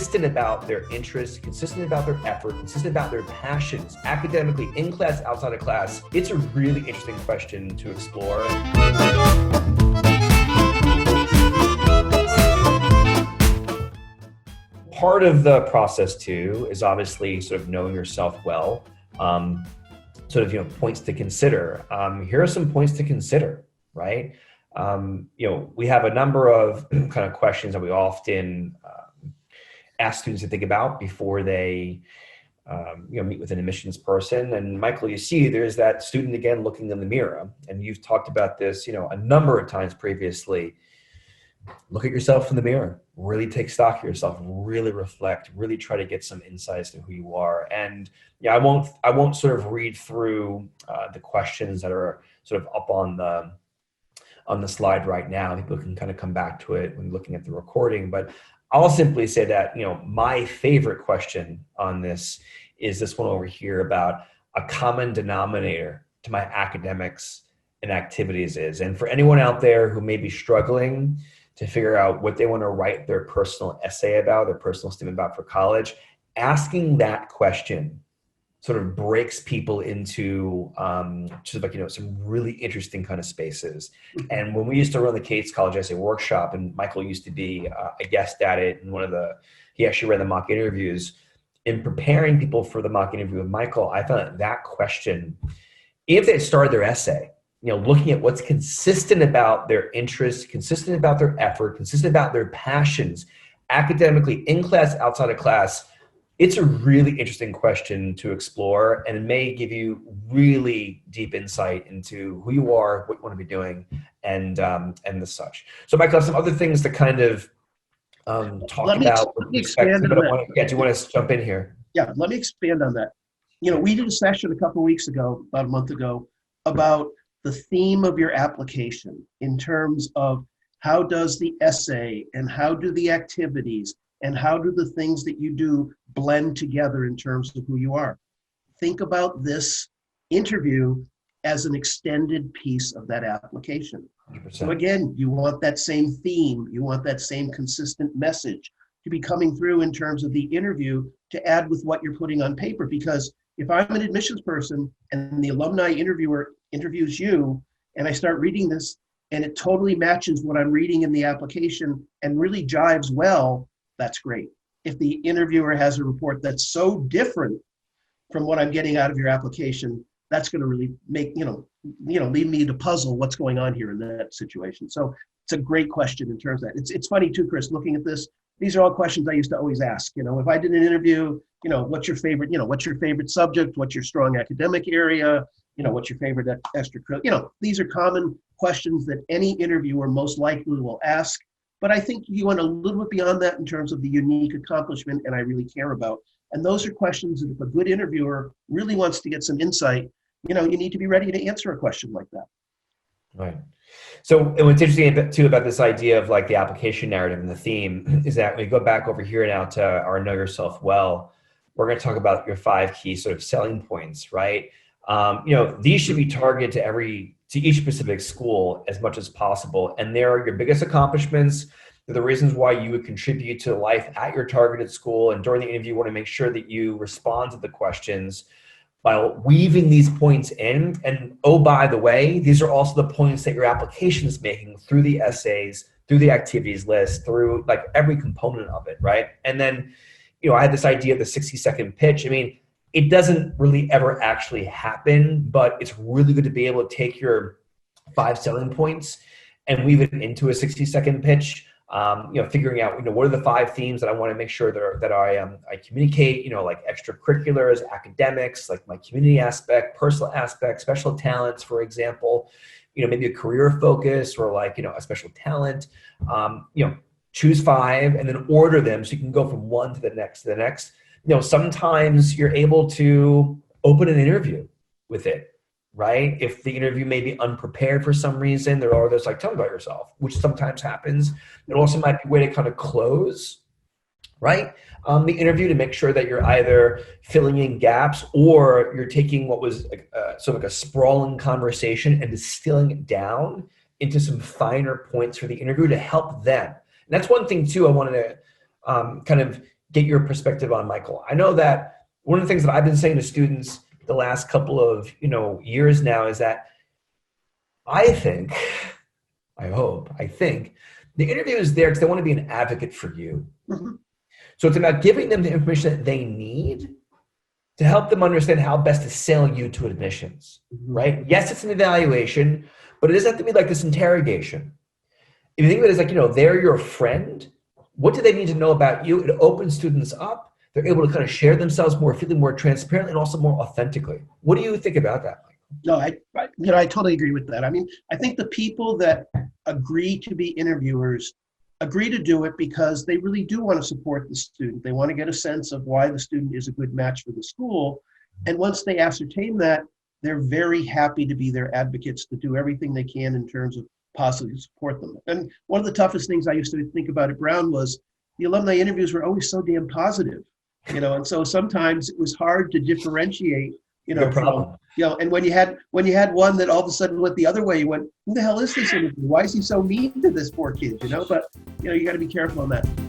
consistent about their interests, consistent about their effort, consistent about their passions, academically, in class, outside of class? It's a really interesting question to explore. Part of the process too is obviously sort of knowing yourself well, points to consider. Here are some points to consider, right? We have a number of kind of questions that we often ask students to think about before they meet with an admissions person. And Michael, you see there's that student again looking in the mirror, and you've talked about this a number of times previously. Look at yourself in the mirror, really take stock of yourself, really reflect, really try to get some insights to who you are. And I won't sort of read through the questions that are sort of up on the slide right now. People can kind of come back to it when looking at the recording, but I'll simply say that, my favorite question on this is this one over here about a common denominator to my academics and activities is. And for anyone out there who may be struggling to figure out what they want to write their personal essay about, their personal statement about for college, asking that question sort of breaks people into some really interesting kind of spaces. And when we used to run the Cates College Essay Workshop, and Michael used to be a guest at it, and he actually ran the mock interviews. In preparing people for the mock interview with Michael, I found that question, if they started their essay, looking at what's consistent about their interests, consistent about their effort, consistent about their passions, academically, in class, outside of class, it's a really interesting question to explore, and it may give you really deep insight into who you are, what you want to be doing, and the such. So, Michael, I have some other things to kind of talk about. Let me expand on that. Do you want to jump in here? Yeah, let me expand on that. We did a session a couple of weeks ago, about a month ago, about the theme of your application in terms of how does the essay and how do the activities and how do the things that you do blend together in terms of who you are. Think about this interview as an extended piece of that application. 100%. So again, you want that same theme, you want that same consistent message to be coming through in terms of the interview to add with what you're putting on paper. Because if I'm an admissions person and the alumni interviewer interviews you, and I start reading this and it totally matches what I'm reading in the application and really jives well, that's great. If the interviewer has a report that's so different from what I'm getting out of your application, that's going to really make, lead me to puzzle what's going on here in that situation. So it's a great question in terms of that. It's funny too, Chris, looking at this, these are all questions I used to always ask. If I did an interview, what's your favorite subject? What's your strong academic area? What's your favorite extracurricular? These are common questions that any interviewer most likely will ask. But I think you went a little bit beyond that in terms of the unique accomplishment and I really care about. And those are questions that if a good interviewer really wants to get some insight, you need to be ready to answer a question like that. Right. So, and what's interesting too about this idea of like the application narrative and the theme is that when we go back over here now to our Know Yourself Well, we're going to talk about your 5 key sort of selling points, right? These should be targeted to each specific school as much as possible. And they are your biggest accomplishments. They're the reasons why you would contribute to life at your targeted school. And during the interview, you want to make sure that you respond to the questions by weaving these points in. And oh, by the way, these are also the points that your application is making through the essays, through the activities list, through like every component of it, right? And then, I had this idea of the 60-second pitch. I mean, it doesn't really ever actually happen, but it's really good to be able to take your 5 selling points and weave it into a 60-second pitch. Figuring out, what are the 5 themes that I want to make sure that I communicate, like extracurriculars, academics, like my community aspect, personal aspect, special talents, for example, maybe a career focus or like, a special talent, choose 5 and then order them so you can go from one to the next, sometimes you're able to open an interview with it, right? If the interview may be unprepared for some reason, there are others like, tell me about yourself, which sometimes happens. It also might be a way to kind of close, right? The interview to make sure that you're either filling in gaps or you're taking what was sort of like a sprawling conversation and distilling it down into some finer points for the interview to help them. And that's one thing too I wanted to kind of get your perspective on, Michael. I know that one of the things that I've been saying to students the last couple of years now is that I think, I think the interview is there because they want to be an advocate for you. Mhm. So it's about giving them the information that they need to help them understand how best to sell you to admissions, right? Yes, it's an evaluation, but it doesn't have to be like this interrogation. If you think of it as like, they're your friend, what do they need to know about you? It opens students up. They're able to kind of share themselves more, feeling more transparently and also more authentically. What do you think about that, Mike? No, I totally agree with that. I mean, I think the people that agree to be interviewers agree to do it because they really do want to support the student. They want to get a sense of why the student is a good match for the school. And once they ascertain that, they're very happy to be their advocates, to do everything they can in terms of possibly support them. And one of the toughest things I used to think about at Brown was the alumni interviews were always so damn positive, and so sometimes it was hard to differentiate, Good from, problem. and when you had one that all of a sudden went the other way, you went, who the hell is this interview? Why is he so mean to this poor kid? But you got to be careful on that.